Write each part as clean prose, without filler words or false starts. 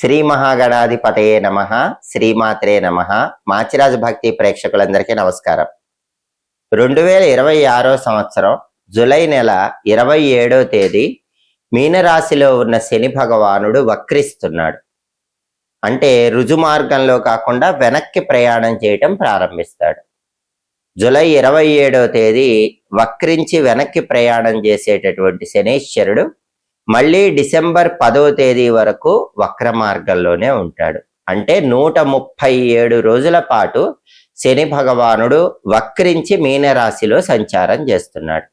శ్రీ మహాగణాధిపతయే నమః. శ్రీమాత్రే నమః. మాచిరాజు భక్తి ప్రేక్షకులందరికీ నమస్కారం. 2026 సంవత్సరం జూలై నెల 27వ తేదీ మీనరాశిలో ఉన్న శని భగవానుడు వక్రిస్తున్నాడు. అంటే రుజు మార్గంలో కాకుండా వెనక్కి ప్రయాణం చేయటం ప్రారంభిస్తాడు. జూలై 27వ తేదీ వక్రించి వెనక్కి ప్రయాణం చేసేటటువంటి శనేశ్వరుడు మళ్ళీ డిసెంబర్ 10వ తేదీ వరకు వక్ర మార్గంలోనే ఉంటాడు. అంటే 137 రోజుల పాటు శని భగవానుడు వక్రించి మీనరాశిలో సంచారం చేస్తున్నాడు.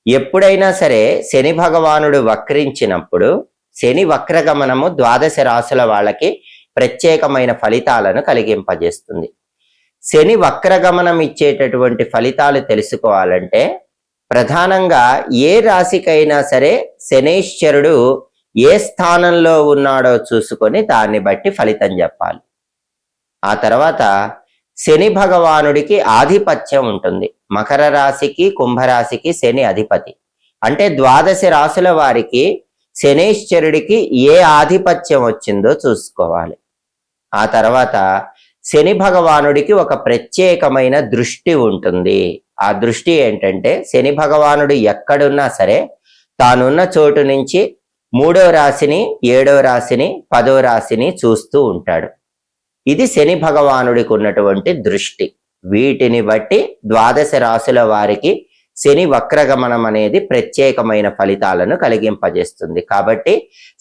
ఎప్పుడైనా సరే శని భగవానుడు వక్రించినప్పుడు శని వక్రగమనము ద్వాదశ రాశుల వాళ్ళకి ప్రత్యేకమైన ఫలితాలను కలిగింపజేస్తుంది. శని వక్రగమనం ఇచ్చేటటువంటి ఫలితాలు తెలుసుకోవాలంటే ప్రధానంగా ఏ రాశికైనా సరే శనేశ్వరుడు ఏ స్థానంలో ఉన్నాడో చూసుకొని దాన్ని బట్టి ఫలితం చెప్పాలి. ఆ తర్వాత శని భగవానుడికి ఆధిపత్యం ఉంటుంది. మకర రాశికి కుంభరాశికి శని అధిపతి. అంటే ద్వాదశ రాశుల వారికి శనేశ్వరుడికి ఏ ఆధిపత్యం వచ్చిందో చూసుకోవాలి. ఆ తర్వాత శని భగవానుడికి ఒక ప్రత్యేకమైన దృష్టి ఉంటుంది. ఆ దృష్టి ఏంటంటే శని భగవానుడు ఎక్కడున్నా సరే తానున్న చోటు నుంచి 3వ రాశిని 7వ రాశిని 10వ రాశిని చూస్తూ ఉంటాడు. ఇది శని భగవానుడికి ఉన్నటువంటి దృష్టి. వీటిని బట్టి ద్వాదశ రాశుల వారికి శని వక్రగమనం అనేది ప్రత్యేకమైన ఫలితాలను కలిగింపజేస్తుంది. కాబట్టి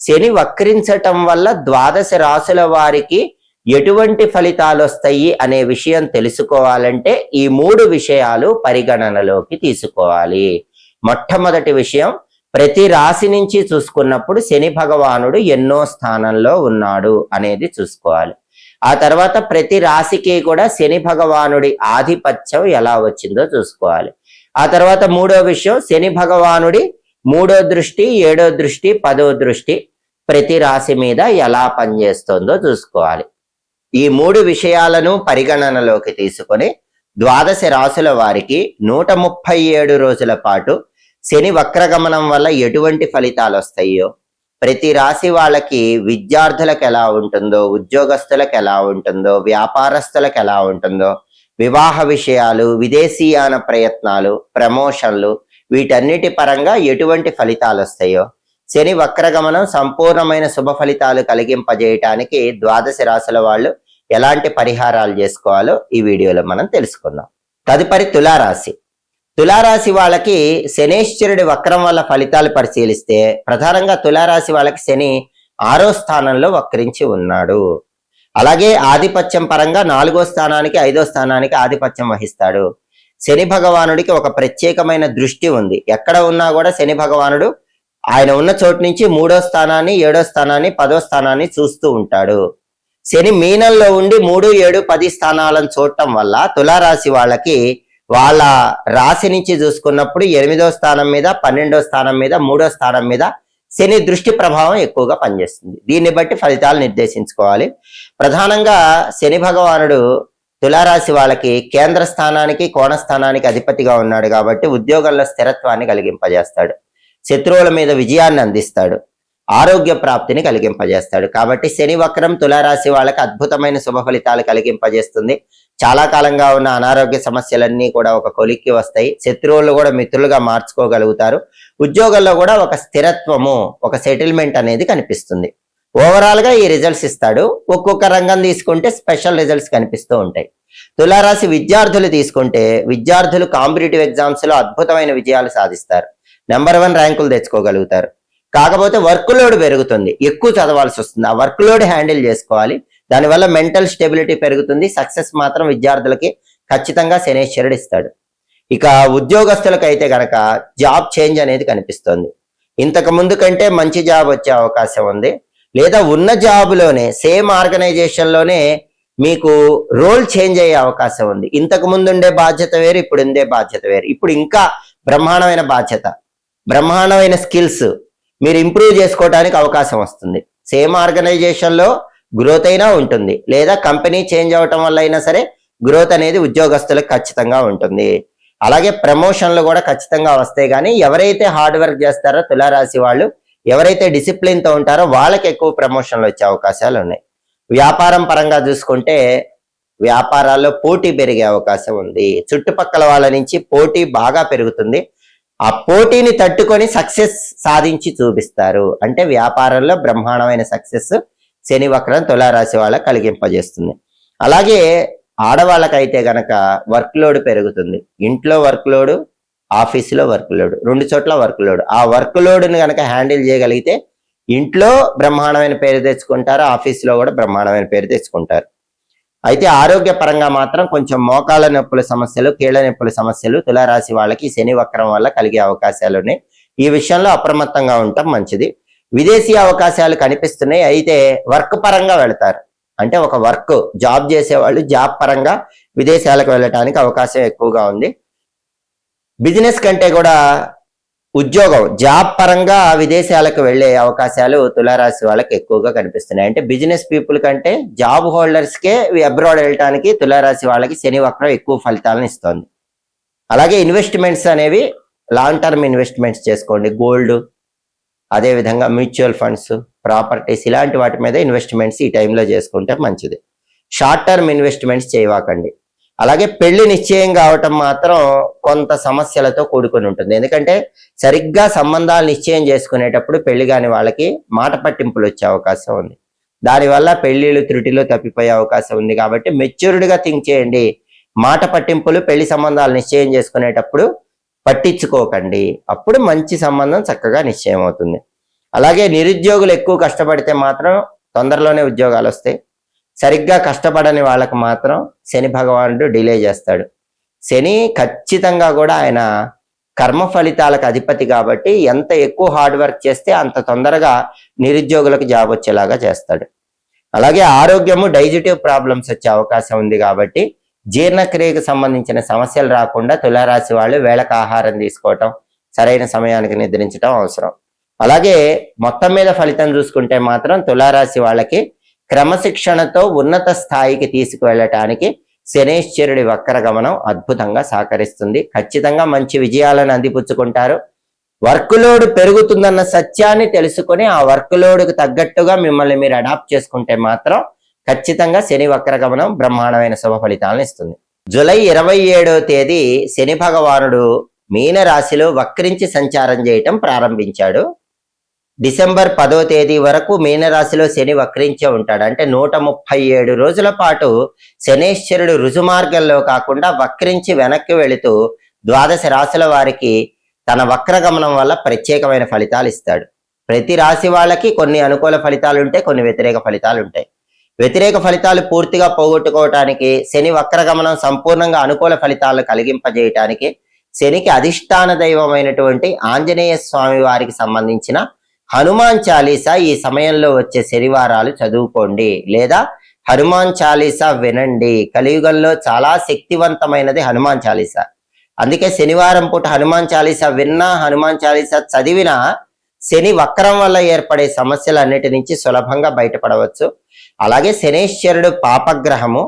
శని వక్రించటం వల్ల ద్వాదశ రాశుల వారికి ఎటువంటి ఫలితాలు వస్తాయి అనే విషయం తెలుసుకోవాలంటే ఈ 3 విషయాలు పరిగణనలోకి తీసుకోవాలి. మొట్టమొదటి విషయం, ప్రతి రాశి నుంచి చూసుకున్నప్పుడు శని భగవానుడు ఎన్నో స్థానంలో ఉన్నాడు అనేది చూసుకోవాలి. ఆ తర్వాత ప్రతి రాశికి కూడా శని భగవానుడి ఆధిపత్యం ఎలా వచ్చిందో చూసుకోవాలి. ఆ తర్వాత 3వ విషయం, శని భగవానుడి 3వ దృష్టి 7వ దృష్టి 10వ దృష్టి ప్రతి రాశి మీద ఎలా పనిచేస్తుందో చూసుకోవాలి. ఈ 3 విషయాలను పరిగణనలోకి తీసుకొని ద్వాదశ రాశుల వారికి 137 రోజుల పాటు శని వక్రగమనం వల్ల ఎటువంటి ఫలితాలు వస్తాయో, ప్రతి రాశి వాళ్ళకి విద్యార్థులకు ఎలా ఉంటుందో, ఉద్యోగస్తులకు ఎలా ఉంటుందో, వ్యాపారస్తులకు ఎలా ఉంటుందో, వివాహ విషయాలు, విదేశీయాన ప్రయత్నాలు, ప్రమోషన్లు, వీటన్నిటి పరంగా ఎటువంటి ఫలితాలు వస్తాయో, శని వక్రగమనం సంపూర్ణమైన శుభ ఫలితాలు కలిగింపజేయటానికి ద్వాదశ రాశుల వాళ్ళు ఎలాంటి పరిహారాలు చేసుకోవాలో ఈ వీడియోలో మనం తెలుసుకుందాం. తదుపరి తులారాశి. తులారాశి వాళ్ళకి శనేశ్వరుడి వక్రం వల్ల ఫలితాలు పరిశీలిస్తే ప్రధానంగా తులారాశి వాళ్ళకి శని 6వ స్థానంలో వక్రించి ఉన్నాడు. అలాగే ఆధిపత్యం పరంగా 4వ స్థానానికి 5వ స్థానానికి ఆధిపత్యం వహిస్తాడు. శని భగవానుడికి ఒక ప్రత్యేకమైన దృష్టి ఉంది. ఎక్కడ ఉన్నా కూడా శని భగవానుడు ఆయన ఉన్న చోటు నుంచి 3వ స్థానాన్ని 7వ స్థానాన్ని 10వ స్థానాన్ని చూస్తూ ఉంటాడు. శని మీనంలో ఉండి 3, 7, 10 స్థానాలను చూడటం వల్ల తులారాశి వాళ్ళకి వాళ్ళ రాశి నుంచి చూసుకున్నప్పుడు 8వ స్థానం మీద 12వ స్థానం మీద 3వ స్థానం మీద శని దృష్టి ప్రభావం ఎక్కువగా పనిచేస్తుంది. దీన్ని బట్టి ఫలితాలు నిర్దేశించుకోవాలి. ప్రధానంగా శని భగవానుడు తులారాశి వాళ్ళకి కేంద్ర స్థానానికి కోణ స్థానానికి అధిపతిగా ఉన్నాడు కాబట్టి ఉద్యోగంలో స్థిరత్వాన్ని కలిగింపజేస్తాడు. శత్రువుల మీద విజయాన్ని అందిస్తాడు. ఆరోగ్య ప్రాప్తిని కలిగింపజేస్తాడు. కాబట్టి శని వక్రం తులారాశి వాళ్ళకి అద్భుతమైన శుభ ఫలితాలు కలిగింపజేస్తుంది. చాలా కాలంగా ఉన్న అనారోగ్య సమస్యలన్నీ కూడా ఒక కొలిక్కి వస్తాయి. శత్రువులు కూడా మిత్రులుగా మార్చుకోగలుగుతారు. ఉద్యోగంలో కూడా ఒక స్థిరత్వము, ఒక సెటిల్మెంట్ అనేది కనిపిస్తుంది. ఓవరాల్ గా ఈ రిజల్ట్స్ ఇస్తాడు. ఒక్కొక్క రంగం తీసుకుంటే స్పెషల్ రిజల్ట్స్ కనిపిస్తూ ఉంటాయి. తులారాశి విద్యార్థులు తీసుకుంటే విద్యార్థులు కాంపిటేటివ్ ఎగ్జామ్స్ లో అద్భుతమైన విజయాలు సాధిస్తారు. నెంబర్ 1 ర్యాంకులు తెచ్చుకోగలుగుతారు. కాకపోతే వర్క్ లోడ్ పెరుగుతుంది, ఎక్కువ చదవాల్సి వస్తుంది. ఆ వర్క్ లోడ్ హ్యాండిల్ చేసుకోవాలి. దానివల్ల మెంటల్ స్టెబిలిటీ పెరుగుతుంది. సక్సెస్ మాత్రం విద్యార్థులకి ఖచ్చితంగా శనేశ్వరుడు ఇస్తాడు. ఇక ఉద్యోగస్తులకు అయితే గనక జాబ్ చేంజ్ అనేది కనిపిస్తుంది. ఇంతకు ముందు కంటే మంచి జాబ్ వచ్చే అవకాశం ఉంది. లేదా ఉన్న జాబ్లోనే సేమ్ ఆర్గనైజేషన్ లోనే మీకు రోల్ చేంజ్ అయ్యే అవకాశం ఉంది. ఇంతకు ముందు ఉండే బాధ్యత వేరు, ఇప్పుడు ఉండే బాధ్యత వేరు. ఇప్పుడు ఇంకా బ్రహ్మాండమైన బాధ్యత, బ్రహ్మాండమైన స్కిల్స్ మీరు ఇంప్రూవ్ చేసుకోవడానికి అవకాశం వస్తుంది. సేమ్ ఆర్గనైజేషన్ లో గ్రోత్ అయినా ఉంటుంది, లేదా కంపెనీ చేంజ్ అవటం వల్ల అయినా సరే గ్రోత్ అనేది ఉద్యోగస్తులకు ఖచ్చితంగా ఉంటుంది. అలాగే ప్రమోషన్లు కూడా ఖచ్చితంగా వస్తాయి. కానీ ఎవరైతే హార్డ్ వర్క్ చేస్తారో తులారాశి వాళ్ళు ఎవరైతే డిసిప్లిన్ తో ఉంటారో వాళ్ళకి ఎక్కువ ప్రమోషన్లు వచ్చే అవకాశాలు ఉన్నాయి. వ్యాపారం పరంగా చూసుకుంటే వ్యాపారాల్లో పోటీ పెరిగే అవకాశం ఉంది. చుట్టుపక్కల వాళ్ళ నుంచి పోటీ బాగా పెరుగుతుంది. ఆ పోటీని తట్టుకొని సక్సెస్ సాధించి చూపిస్తారు. అంటే వ్యాపారంలో బ్రహ్మాండమైన సక్సెస్ శని వక్రం తులారాశి వాళ్ళకి కలిగింపజేస్తుంది. అలాగే ఆడవాళ్ళకైతే గనక వర్క్ లోడ్ పెరుగుతుంది. ఇంట్లో వర్క్ లోడ్, ఆఫీసులో వర్క్ లోడ్, 2 చోట్ల వర్క్ లోడ్. ఆ వర్క్ లోడ్ని కనుక హ్యాండిల్ చేయగలిగితే ఇంట్లో బ్రహ్మాండమైన పేరు తెచ్చుకుంటారు, ఆఫీసులో కూడా బ్రహ్మాండమైన పేరు తెచ్చుకుంటారు. అయితే ఆరోగ్య పరంగా మాత్రం కొంచెం మోకాళ్ళ నొప్పుల సమస్యలు, కీళ్ళ నొప్పుల సమస్యలు తులారాశి వాళ్ళకి శని వక్రం వల్ల కలిగే అవకాశాలు ఉన్నాయి. ఈ విషయంలో అప్రమత్తంగా ఉండటం మంచిది. విదేశీ అవకాశాలు కనిపిస్తున్నాయి. అయితే వర్క్ పరంగా వెళతారు. అంటే ఒక వర్క్ జాబ్ చేసేవాళ్ళు జాబ్ పరంగా విదేశాలకు వెళ్ళటానికి అవకాశం ఎక్కువగా ఉంది. బిజినెస్ కంటే కూడా ఉద్యోగం జాబ్ పరంగా విదేశాలకు వెళ్లే అవకాశాలు తులారాశి వాళ్ళకి ఎక్కువగా కనిపిస్తున్నాయి. అంటే బిజినెస్ పీపుల్ కంటే జాబ్ హోల్డర్స్ కే అబ్రాడ్ వెళ్ళటానికి తులారాశి వాళ్ళకి శని వక్రం ఎక్కువ ఫలితాలను ఇస్తుంది. అలాగే ఇన్వెస్ట్మెంట్స్ అనేవి లాంగ్ టర్మ్ ఇన్వెస్ట్మెంట్స్ చేసుకోండి. గోల్డ్, అదేవిధంగా మ్యూచువల్ ఫండ్స్, ప్రాపర్టీస్ ఇలాంటి వాటి మీద ఇన్వెస్ట్మెంట్స్ ఈ టైంలో చేసుకుంటే మంచిది. షార్ట్ టర్మ్ ఇన్వెస్ట్మెంట్స్ చేయవాకండి. అలాగే పెళ్లి నిశ్చయం కావటం మాత్రం కొంత సమస్యలతో కూడుకొని ఉంటుంది. ఎందుకంటే సరిగ్గా సంబంధాలు నిశ్చయం చేసుకునేటప్పుడు పెళ్లి కాని వాళ్ళకి మాట పట్టింపులు వచ్చే అవకాశం ఉంది. దానివల్ల పెళ్లిళ్ళు త్రుటిలో తప్పిపోయే అవకాశం ఉంది. కాబట్టి మెచ్యూర్డ్గా థింక్ చేయండి. మాట పట్టింపులు పెళ్లి సంబంధాలు నిశ్చయం చేసుకునేటప్పుడు పట్టించుకోకండి. అప్పుడు మంచి సంబంధం చక్కగా నిశ్చయం అవుతుంది. అలాగే నిరుద్యోగులు ఎక్కువ కష్టపడితే మాత్రం తొందరలోనే ఉద్యోగాలు వస్తాయి. సరిగ్గా కష్టపడని వాళ్ళకు మాత్రం శని భగవానుడు డిలే చేస్తాడు. శని ఖచ్చితంగా కూడా ఆయన కర్మ ఫలితాలకు అధిపతి కాబట్టి ఎంత ఎక్కువ హార్డ్ వర్క్ చేస్తే అంత తొందరగా నిరుద్యోగులకు జాబ్ వచ్చేలాగా చేస్తాడు. అలాగే ఆరోగ్యము డైజెటివ్ ప్రాబ్లమ్స్ వచ్చే అవకాశం ఉంది కాబట్టి జీర్ణక్రియకు సంబంధించిన సమస్యలు రాకుండా తులారాశి వాళ్ళు వేళకు ఆహారం తీసుకోవటం, సరైన సమయానికి నిద్రించడం అవసరం. అలాగే మొత్తం మీద ఫలితం చూసుకుంటే మాత్రం తులారాశి వాళ్ళకి క్రమశిక్షణతో ఉన్నత స్థాయికి తీసుకువెళ్ళటానికి శనేశ్వరుడి వక్రగమనం అద్భుతంగా సహకరిస్తుంది. ఖచ్చితంగా మంచి విజయాలను అందిపుచ్చుకుంటారు. వర్క్ లోడ్ పెరుగుతుందన్న సత్యాన్ని తెలుసుకొని ఆ వర్క్ లోడ్కు తగ్గట్టుగా మిమ్మల్ని మీరు అడాప్ట్ చేసుకుంటే మాత్రం ఖచ్చితంగా శని వక్రగమనం బ్రహ్మాండమైన శుభ ఫలితాలను ఇస్తుంది. జూలై 27వ తేదీ శని భగవానుడు మీన రాశిలో వక్రించి సంచారం చేయటం ప్రారంభించాడు. డిసెంబర్ 10వ తేదీ వరకు మీనరాశిలో శని వక్రించే ఉంటాడు. అంటే 137 రోజుల పాటు శనేశ్వరుడు రుజుమార్గంలో కాకుండా వక్రించి వెనక్కి వెళుతూ ద్వాదశ రాశుల వారికి తన వక్రగమనం వల్ల ప్రత్యేకమైన ఫలితాలు ఇస్తాడు. ప్రతి రాశి వాళ్ళకి కొన్ని అనుకూల ఫలితాలు ఉంటాయి, కొన్ని వ్యతిరేక ఫలితాలు ఉంటాయి. వ్యతిరేక ఫలితాలు పూర్తిగా పోగొట్టుకోవటానికి శని వక్రగమనం సంపూర్ణంగా అనుకూల ఫలితాలను కలిగింపజేయటానికి శనికి అధిష్టాన దైవమైనటువంటి ఆంజనేయ స్వామి వారికి సంబంధించిన హనుమాన్ చాలీసా ఈ సమయంలో వచ్చే శనివారాలు చదువుకోండి, లేదా హనుమాన్ చాలీసా వినండి. కలియుగంలో చాలా శక్తివంతమైనది హనుమాన్ చాలీసా. అందుకే శనివారం పూట హనుమాన్ చాలీసా విన్నా, హనుమాన్ చాలీసా చదివినా శని వక్రం వల్ల ఏర్పడే సమస్యలన్నిటి నుంచి సులభంగా బయటపడవచ్చు. అలాగే శనేశ్వరుడు పాపగ్రహము,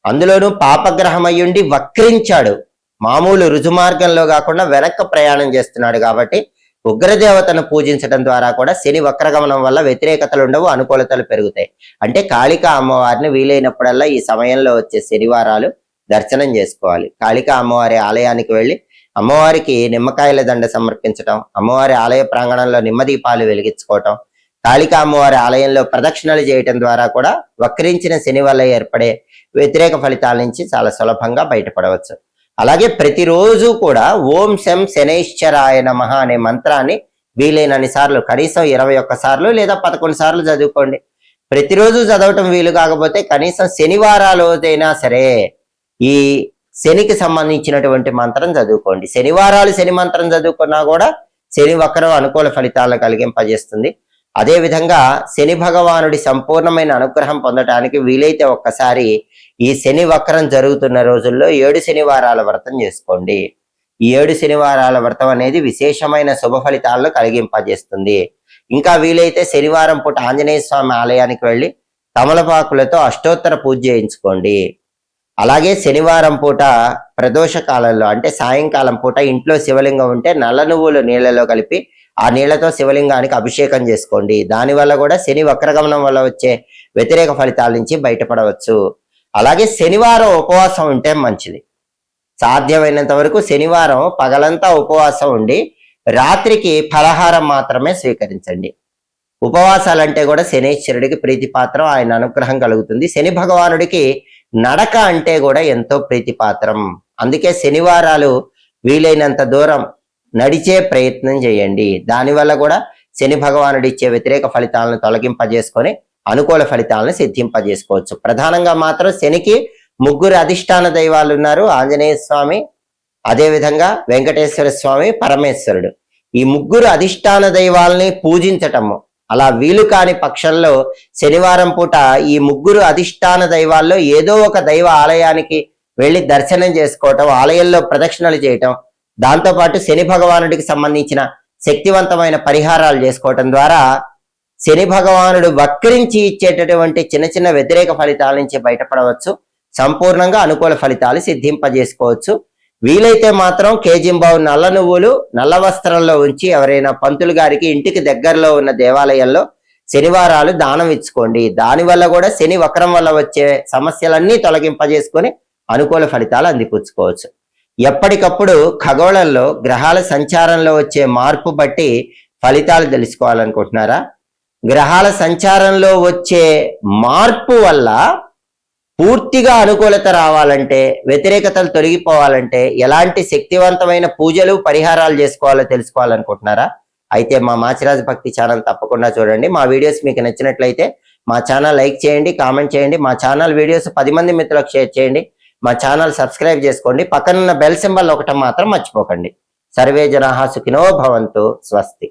అందులోనూ పాపగ్రహం అయ్యుండి వక్రించాడు. మామూలు రుజుమార్గంలో కాకుండా వెనక్కి ప్రయాణం చేస్తున్నాడు. కాబట్టి ఉగ్రదేవతను పూజించడం ద్వారా కూడా శని వక్రగమనం వల్ల వ్యతిరేకతలు ఉండవు, అనుకూలతలు పెరుగుతాయి. అంటే కాళికా అమ్మవారిని వీలైనప్పుడల్లా ఈ సమయంలో వచ్చే శనివారాలు దర్శనం చేసుకోవాలి. కాళికా అమ్మవారి ఆలయానికి వెళ్ళి అమ్మవారికి నిమ్మకాయల దండ సమర్పించటం, అమ్మవారి ఆలయ ప్రాంగణంలో నిమ్మదీపాలు వెలిగించుకోవటం, కాళికా అమ్మవారి ఆలయంలో ప్రదక్షిణలు చేయటం ద్వారా కూడా వక్రించిన శని వల్ల ఏర్పడే వ్యతిరేక ఫలితాల నుంచి చాలా సులభంగా బయటపడవచ్చు. అలాగే ప్రతిరోజు కూడా ఓం శం శనైశ్చరాయ నమః అనే మంత్రాన్ని వీలైనన్ని సార్లు, కనీసం 21 సార్లు లేదా 11 సార్లు చదువుకోండి. ప్రతిరోజు చదవటం వీలు కాకపోతే కనీసం శనివారాలైనా సరే ఈ శనికి సంబంధించినటువంటి మంత్రం చదువుకోండి. శనివారాలు శని మంత్రం చదువుకున్నా కూడా శని వక్రం అనుకూల ఫలితాలను కలిగింపజేస్తుంది. అదే విధంగా శని భగవానుడి సంపూర్ణమైన అనుగ్రహం పొందటానికి వీలైతే ఒక్కసారి ఈ శని వక్రం జరుగుతున్న రోజుల్లో 7 శనివారాల వ్రతం చేసుకోండి. ఈ 7 శనివారాల వ్రతం అనేది విశేషమైన శుభ ఫలితాలను కలిగింపజేస్తుంది. ఇంకా వీలైతే శనివారం పూట ఆంజనేయ స్వామి ఆలయానికి వెళ్ళి తమలపాకులతో అష్టోత్తర పూజ చేయించుకోండి. అలాగే శనివారం పూట ప్రదోష కాలంలో అంటే సాయంకాలం పూట ఇంట్లో శివలింగం ఉంటే నల్ల నువ్వులు నీళ్లలో కలిపి ఆ నీళ్లతో శివలింగానికి అభిషేకం చేసుకోండి. దానివల్ల కూడా శని వక్రగమనం వల్ల వచ్చే వ్యతిరేక ఫలితాల నుంచి బయటపడవచ్చు. అలాగే శనివారం ఉపవాసం ఉంటే మంచిది. సాధ్యమైనంత వరకు శనివారం పగలంతా ఉపవాసం ఉండి రాత్రికి ఫలహారం మాత్రమే స్వీకరించండి. ఉపవాసాలంటే కూడా శనీశ్వరుడికి ప్రీతిపాత్రం, ఆయన అనుగ్రహం కలుగుతుంది. శని భగవానుడికి నడక అంటే కూడా ఎంతో ప్రీతిపాత్రం. అందుకే శనివారాలు వీలైనంత దూరం నడిచే ప్రయత్నం చేయండి. దానివల్ల కూడా శని భగవానుడు ఇచ్చే వ్యతిరేక ఫలితాలను తొలగింపజేసుకొని అనుకూల ఫలితాలను సిద్ధింపజేసుకోవచ్చు. ప్రధానంగా మాత్రం శనికి 3 అధిష్టాన దైవాలు ఉన్నారు. ఆంజనేయ స్వామి, అదేవిధంగా వెంకటేశ్వర స్వామి, పరమేశ్వరుడు. ఈ 3 అధిష్టాన దైవాల్ని పూజించటము అలా వీలు కాని పక్షంలో శనివారం పూట ఈ 3 అధిష్టాన దైవాల్లో ఏదో ఒక దైవ ఆలయానికి వెళ్ళి దర్శనం చేసుకోవటం, ఆలయంలో ప్రదక్షిణలు చేయటం, దాంతోపాటు శని భగవానుడికి సంబంధించిన శక్తివంతమైన పరిహారాలు చేసుకోవటం ద్వారా శని భగవానుడు వక్రించి ఇచ్చేటటువంటి చిన్న చిన్న వ్యతిరేక ఫలితాల నుంచి బయటపడవచ్చు. సంపూర్ణంగా అనుకూల ఫలితాలు సిద్ధింపజేసుకోవచ్చు. వీలైతే మాత్రం కేజింబావు నల్ల నువ్వులు నల్ల వస్త్రంలో ఉంచి ఎవరైనా పంతులు గారికి ఇంటికి దగ్గరలో ఉన్న దేవాలయంలో శనివారాలు దానం ఇచ్చుకోండి. దానివల్ల కూడా శని వక్రం వల్ల వచ్చే సమస్యలన్నీ తొలగింపజేసుకొని అనుకూల ఫలితాలు అందిపుచ్చుకోవచ్చు. ఎప్పటికప్పుడు ఖగోళంలో గ్రహాల సంచారంలో వచ్చే మార్పు బట్టి ఫలితాలు తెలుసుకోవాలనుకుంటున్నారా? గ్రహాల సంచారంలో వచ్చే మార్పు వల్ల పూర్తిగా అనుకూలత రావాలంటే, వ్యతిరేకతలు తొలగిపోవాలంటే ఎలాంటి శక్తివంతమైన పూజలు పరిహారాలు చేసుకోవాలో తెలుసుకోవాలనుకుంటున్నారా? అయితే మా మాచిరాజు భక్తి ఛానల్ తప్పకుండా చూడండి. మా వీడియోస్ మీకు నచ్చినట్లయితే మా ఛానల్ లైక్ చేయండి, కామెంట్ చేయండి. మా ఛానల్ వీడియోస్ 10 మంది మిత్రులకు షేర్ చేయండి. మా ఛానల్ సబ్స్క్రైబ్ చేసుకోండి. పక్కనున్న బెల్ సింబల్ ఒకటి మాత్రం మర్చిపోకండి. సర్వే జనాః సుఖినో భవంతు. స్వస్తి.